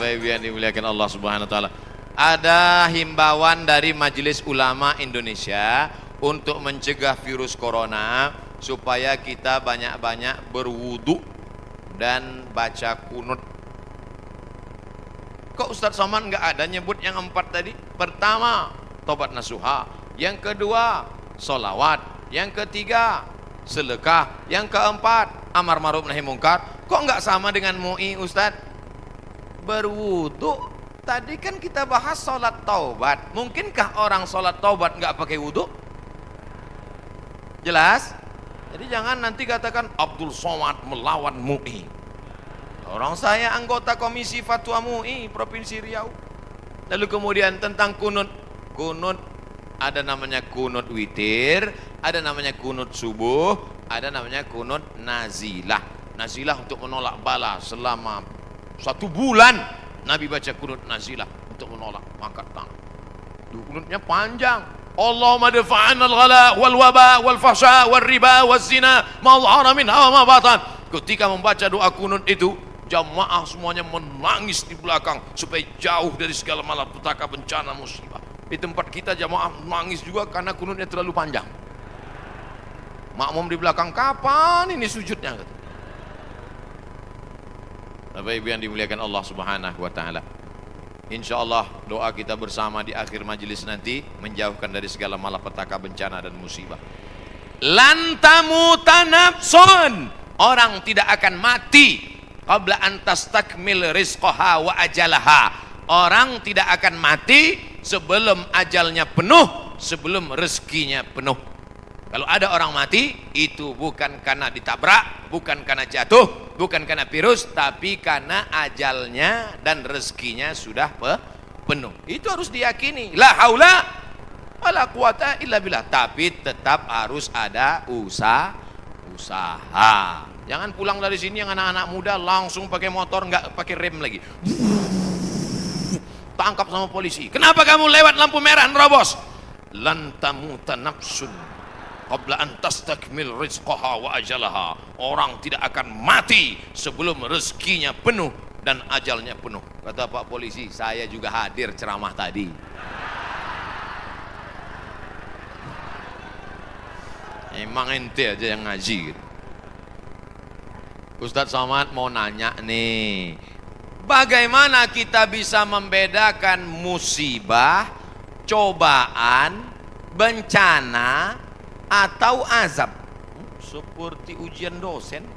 Bapak Ibu yang dimuliakan Allah Subhanahu wa taala. Ada himbauan dari Majelis Ulama Indonesia untuk mencegah virus corona supaya kita banyak-banyak berwudu dan baca kunut. Kok Ustadz Somad nggak ada nyebut yang 4 tadi? Pertama, tobat nasuha. Yang kedua, solawat. Yang ketiga, sedekah. Yang keempat, amar ma'ruf nahi mungkar. Kok nggak sama dengan MUI Ustadz? Berwudu. Tadi kan kita bahas sholat taubat. Mungkinkah orang sholat taubat nggak pakai wudu? Jelas? Jadi jangan nanti katakan Abdul Somad melawan MUI. Orang saya anggota komisi fatwa MUI Provinsi Riau. Lalu kemudian tentang kunut. Kunut ada namanya kunut witir, ada namanya kunut subuh, ada namanya kunut nazilah. Nazilah untuk menolak bala selama 1 bulan. Nabi baca kunut nazilah untuk menolak angkat tangan. Kunutnya panjang. Allahumma dafa'an al-ghala wal waba wal fahsya wal riba wal zina ma dhahara minha wa ma batan. Ketika membaca doa kunut itu, jamaah semuanya menangis di belakang supaya jauh dari segala malapetaka, bencana, musibah. Di tempat kita jamaah menangis juga karena kunutnya terlalu panjang. Makmum di belakang, kapan ini sujudnya? Bapak Ibu yang dimuliakan Allah Subhanahu wa taala. Insyaallah doa kita bersama di akhir majelis nanti menjauhkan dari segala malapetaka, bencana dan musibah. Lan tamuta nafsun, orang tidak akan mati qabla an tastakmil rizqaha wa ajalaha. Orang tidak akan mati sebelum ajalnya penuh, sebelum rezekinya penuh. Kalau ada orang mati, itu bukan karena ditabrak, bukan karena jatuh, bukan karena virus, tapi karena ajalnya dan rezekinya sudah penuh. Itu harus diyakini. La haula wala quwata illa billah. Tapi tetap harus ada usaha. Jangan pulang dari sini yang anak-anak muda langsung pakai motor, nggak pakai rem lagi. Tangkap sama polisi. Kenapa kamu lewat lampu merah nerobos? Lan tamuta nafsun qabla an tastakmil rizqaha wa ajalaha. Orang tidak akan mati sebelum rezekinya penuh dan ajalnya penuh. Kata Pak Polisi, saya juga hadir ceramah tadi. Emang ente aja yang ngaji gitu. Ustadz Somad mau nanya nih, bagaimana kita bisa membedakan musibah, cobaan, bencana, atau azab? Seperti ujian dosen.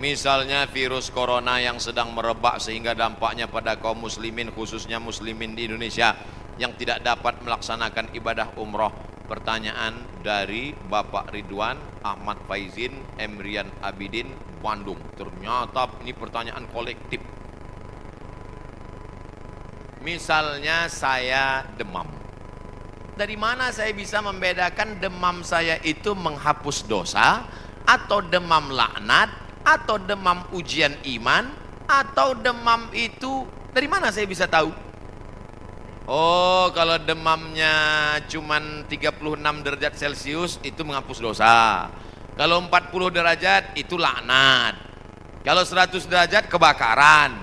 Misalnya virus corona yang sedang merebak sehingga dampaknya pada kaum muslimin, khususnya muslimin di Indonesia yang tidak dapat melaksanakan ibadah umroh. Pertanyaan dari Bapak Ridwan Ahmad Faizin Emrian Abidin Bandung. Ternyata ini pertanyaan kolektif. Misalnya saya demam, dari mana saya bisa membedakan demam saya itu menghapus dosa, atau demam laknat, atau demam ujian iman, atau demam itu dari mana saya bisa tahu? Oh, kalau demamnya cuman 36 derajat Celcius itu menghapus dosa. Kalau 40 derajat itu laknat. Kalau 100 derajat kebakaran.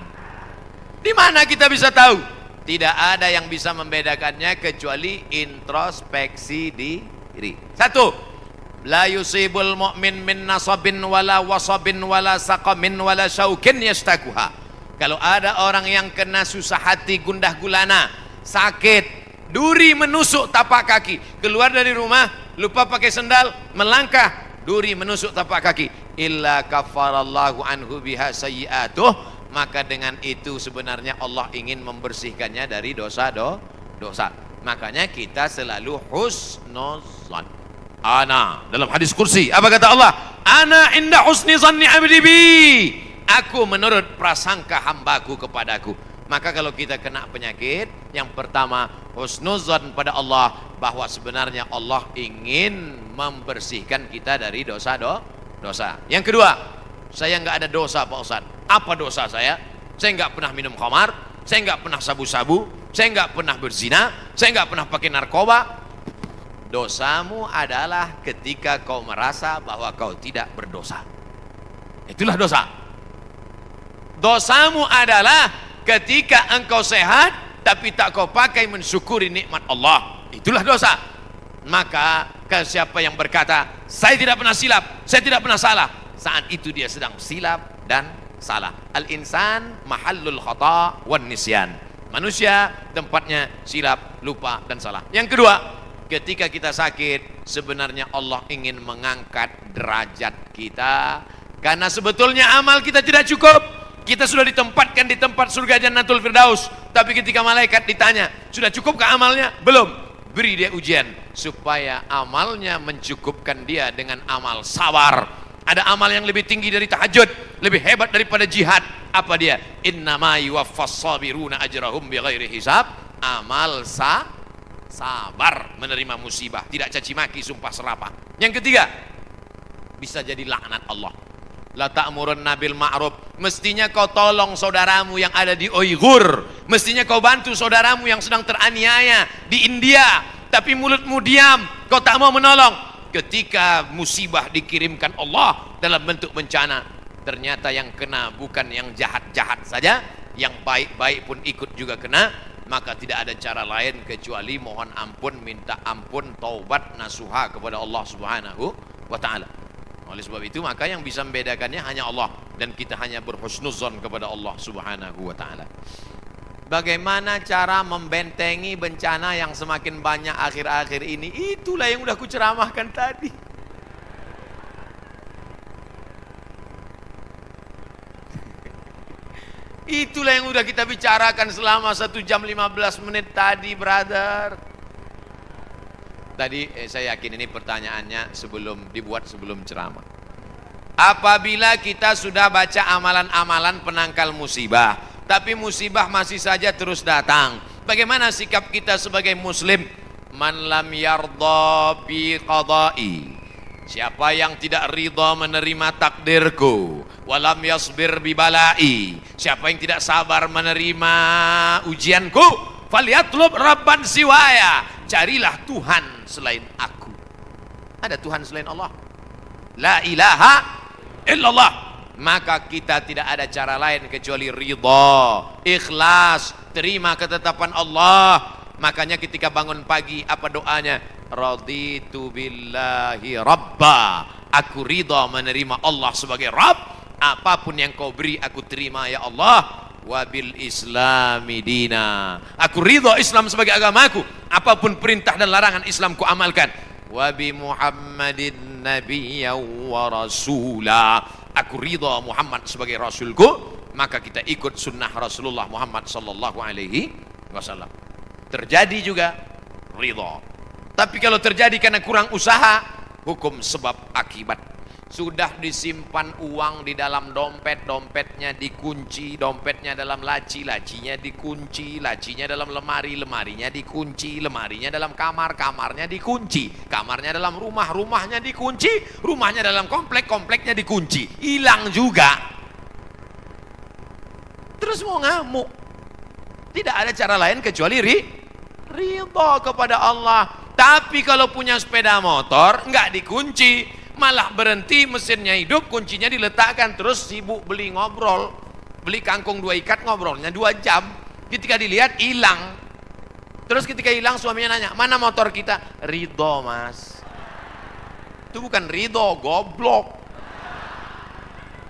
Di mana kita bisa tahu? Tidak ada yang bisa membedakannya kecuali introspeksi diri. 1. La yusibul mu'min min nasabin wala wasabin wala saqamin wala syaukin yastakuha. Kalau ada orang yang kena susah hati, gundah gulana, sakit, duri menusuk tapak kaki, keluar dari rumah lupa pakai sendal, melangkah, duri menusuk tapak kaki, illa kafarallahu anhu biha sayyi'atuh, maka dengan itu sebenarnya Allah ingin membersihkannya dari dosa. Makanya kita selalu husnuzan. Ana dalam hadis kursi, apa kata Allah? Ana inda husni zanni abdi bi. Aku menurut prasangka hambaku kepadaku. Maka kalau kita kena penyakit, yang pertama husnuzan pada Allah, bahwa sebenarnya Allah ingin membersihkan kita dari dosa. Yang kedua, saya nggak ada dosa Pak Ustadz. Apa dosa saya? Saya nggak pernah minum khamar, saya nggak pernah sabu-sabu, saya nggak pernah berzina, saya nggak pernah pakai narkoba. Dosamu adalah ketika kau merasa bahwa kau tidak berdosa. Itulah dosa. Dosamu adalah ketika engkau sehat tapi tak kau pakai mensyukuri nikmat Allah. Itulah dosa. Maka siapa yang berkata saya tidak pernah silap, saya tidak pernah salah, saat itu dia sedang silap dan salah. Al-insan mahallul khata wan nisyan. Manusia tempatnya silap, lupa dan salah. Yang kedua, ketika kita sakit, sebenarnya Allah ingin mengangkat derajat kita, karena sebetulnya amal kita tidak cukup. Kita sudah ditempatkan di tempat surga Jannatul Firdaus, tapi ketika malaikat ditanya, sudah cukupkah amalnya? Belum. Beri dia ujian supaya amalnya mencukupkan dia dengan amal sabar. Ada amal yang lebih tinggi dari tahajud, lebih hebat daripada jihad. Apa dia? Innama yuwaffas sabiruna ajrahum bighairi hisab. Amal sabar, menerima musibah, tidak caci maki, sumpah serapah. Yang ketiga, bisa jadi laknat Allah. La ta'murunna bil ma'ruf. Mestinya kau tolong saudaramu yang ada di Uighur, mestinya kau bantu saudaramu yang sedang teraniaya di India, tapi mulutmu diam, kau tak mau menolong. Ketika musibah dikirimkan Allah dalam bentuk bencana, ternyata yang kena bukan yang jahat-jahat saja, yang baik-baik pun ikut juga kena. Maka tidak ada cara lain kecuali mohon ampun, minta ampun, taubat, nasuha kepada Allah Subhanahu wa ta'ala. Oleh sebab itu maka yang bisa membedakannya hanya Allah, dan kita hanya berhusnuzon kepada Allah Subhanahu wa ta'ala. Bagaimana cara membentengi bencana yang semakin banyak akhir-akhir ini? Itulah yang sudah kuceramahkan tadi. Itulah yang sudah kita bicarakan selama 1 jam 15 menit tadi, brother. Tadi saya yakin ini pertanyaannya dibuat sebelum ceramah. Apabila kita sudah baca amalan-amalan penangkal musibah, tapi musibah masih saja terus datang, bagaimana sikap kita sebagai muslim? Man lam yardha bi qada'i, siapa yang tidak ridha menerima takdirku, walam yasbir bi bala'i, siapa yang tidak sabar menerima ujianku, falyatlub rabban siwaya, carilah Tuhan selain aku. Ada Tuhan selain Allah? La ilaha illallah. Maka kita tidak ada cara lain kecuali ridha, ikhlas, terima ketetapan Allah. Makanya ketika bangun pagi apa doanya? Raditu billahi rabba, aku ridha menerima Allah sebagai Rabb. Apapun yang kau beri aku terima ya Allah. Wabil islami dina, aku ridha Islam sebagai agamaku. Apapun perintah dan larangan Islam ku amalkan. Wabi Muhammadin nabiyya wa rasula, aku ridha Muhammad sebagai rasulku. Maka kita ikut sunnah Rasulullah Muhammad sallallahu alaihi wasallam. Terjadi juga ridha. Tapi kalau terjadi karena kurang usaha, hukum sebab akibat. Sudah disimpan uang di dalam dompet, dompetnya dikunci, dompetnya dalam laci, lacinya dikunci, lacinya dalam lemari, lemarinya dikunci, lemarinya dalam kamar, kamarnya dikunci, kamarnya dalam rumah, rumahnya dikunci, rumahnya dalam komplek, kompleknya dikunci, hilang juga. Terus mau ngamuk. Tidak ada cara lain kecuali ridha kepada Allah. Tapi kalau punya sepeda motor nggak dikunci, malah berhenti, mesinnya hidup, kuncinya diletakkan, terus sibuk beli ngobrol, beli kangkung 2 ikat, ngobrolnya 2 jam. Ketika dilihat hilang. Terus ketika hilang suaminya nanya, mana motor kita? Ridho mas. Itu bukan ridho, goblok.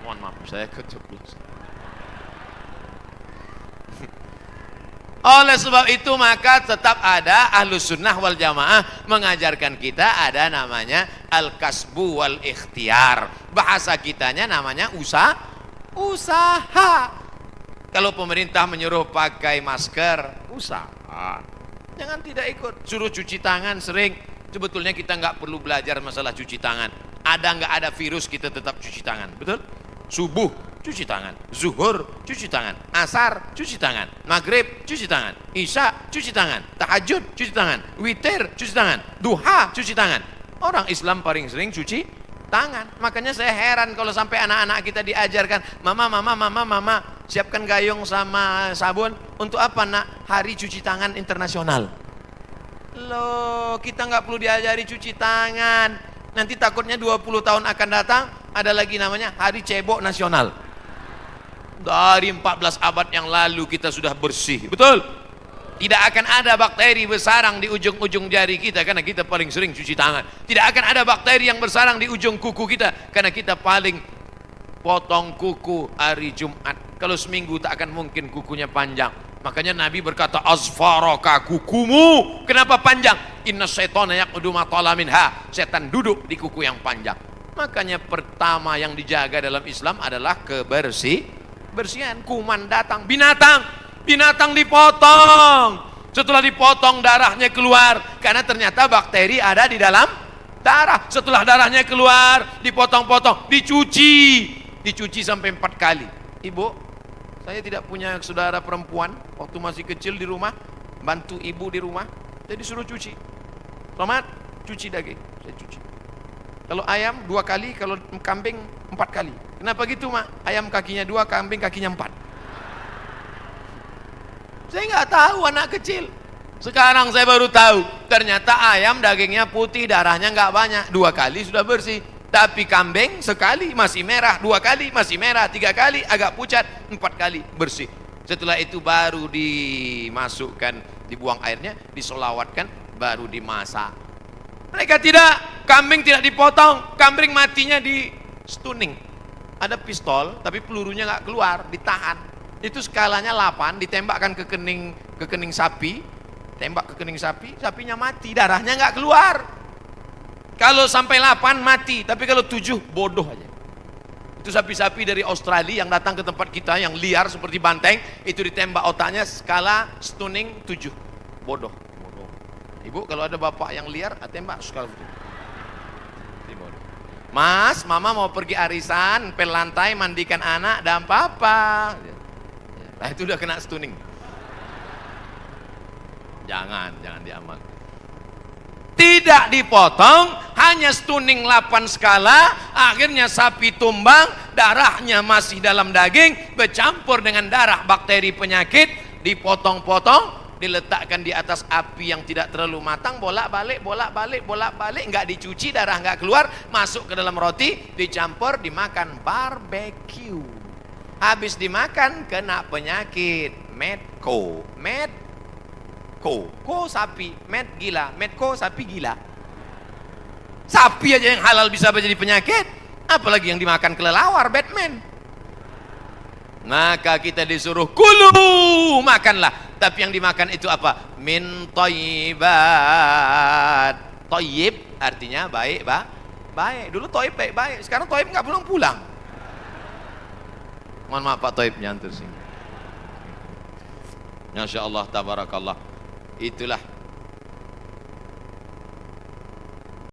Mohon maaf saya keceplos. Oleh sebab itu maka tetap ada Ahlus Sunnah wal Jamaah mengajarkan kita ada namanya al-kasbu wal ikhtiar. Bahasa kitanya namanya usaha. Kalau pemerintah menyuruh pakai masker, usaha. Jangan tidak ikut. Suruh cuci tangan sering. Sebetulnya kita nggak perlu belajar masalah cuci tangan. Ada nggak ada virus kita tetap cuci tangan, betul? Subuh cuci tangan, zuhur cuci tangan, asar cuci tangan, maghrib cuci tangan, isya cuci tangan, tahajud cuci tangan, witir cuci tangan, duha cuci tangan. Orang Islam paling sering cuci tangan. Makanya saya heran kalau sampai anak-anak kita diajarkan, mama siapkan gayung sama sabun. Untuk apa nak? Hari cuci tangan internasional. Loh, kita nggak perlu diajari cuci tangan. Nanti takutnya 20 tahun akan datang Ada lagi namanya hari cebok nasional. Dari 14 abad yang lalu kita sudah bersih, betul? Tidak akan ada bakteri bersarang di ujung-ujung jari kita karena kita paling sering cuci tangan. Tidak akan ada bakteri yang bersarang di ujung kuku kita karena kita paling potong kuku hari Jumat. Kalau seminggu tak akan mungkin kukunya panjang. Makanya Nabi berkata, azfaraka, kukumu kenapa panjang? Inna syaitana yaqudu ma tala minha. Setan duduk di kuku yang panjang. Makanya pertama yang dijaga dalam Islam adalah kebersihan. Kuman datang, binatang dipotong. Setelah dipotong darahnya keluar karena ternyata bakteri ada di dalam darah. Setelah darahnya keluar, dipotong-potong, dicuci sampai 4 kali. Ibu, saya tidak punya saudara perempuan. Waktu masih kecil di rumah, bantu ibu di rumah, jadi suruh cuci. Selamat, cuci daging, saya cuci. Kalau ayam 2 kali, kalau kambing 4 kali. Kenapa gitu, Mak? Ayam kakinya 2, kambing kakinya 4. Saya nggak tahu, anak kecil. Sekarang saya baru tahu, ternyata ayam dagingnya putih, darahnya nggak banyak. 2 kali sudah bersih. Tapi kambing sekali masih merah, 2 kali masih merah, 3 kali agak pucat, 4 kali bersih. Setelah itu baru dimasukkan, dibuang airnya, disolawatkan, baru dimasak. Mereka tidak, kambing tidak dipotong, kambing matinya di stunning. Ada pistol, tapi pelurunya nggak keluar, ditahan. Itu skalanya 8, ditembakkan ke kening sapi, tembak ke kening sapi, sapinya mati, darahnya nggak keluar. Kalau sampai 8 mati, tapi kalau 7 bodoh aja. Itu sapi-sapi dari Australia yang datang ke tempat kita yang liar seperti banteng, itu ditembak otaknya skala stunning 7. Bodoh. Ibu kalau ada bapak yang liar, tembak skala 7. Mas, mama mau pergi arisan, pel lantai, mandikan anak, dan papa. Nah itu udah kena stunning. Jangan diamal. Tidak dipotong, hanya stunning 8 skala, akhirnya sapi tumbang, darahnya masih dalam daging, bercampur dengan darah bakteri penyakit, dipotong-potong, diletakkan di atas api yang tidak terlalu matang, bolak-balik, nggak dicuci, darah nggak keluar, masuk ke dalam roti, dicampur, dimakan, barbecue. Habis dimakan, kena penyakit, medco, ko sapi, medco sapi gila. Sapi aja yang halal bisa menjadi penyakit, apalagi yang dimakan kelelawar, Batman. Maka kita disuruh kulu, makanlah. Tapi yang dimakan itu apa? Min thayyibat. Thayyib artinya baik, baik. Dulu thayyib baik, sekarang thayyib nggak pulang-pulang. Mohon maaf Pak Thayyib nyantur sini. Masya Allah, tabarakallah. Itulah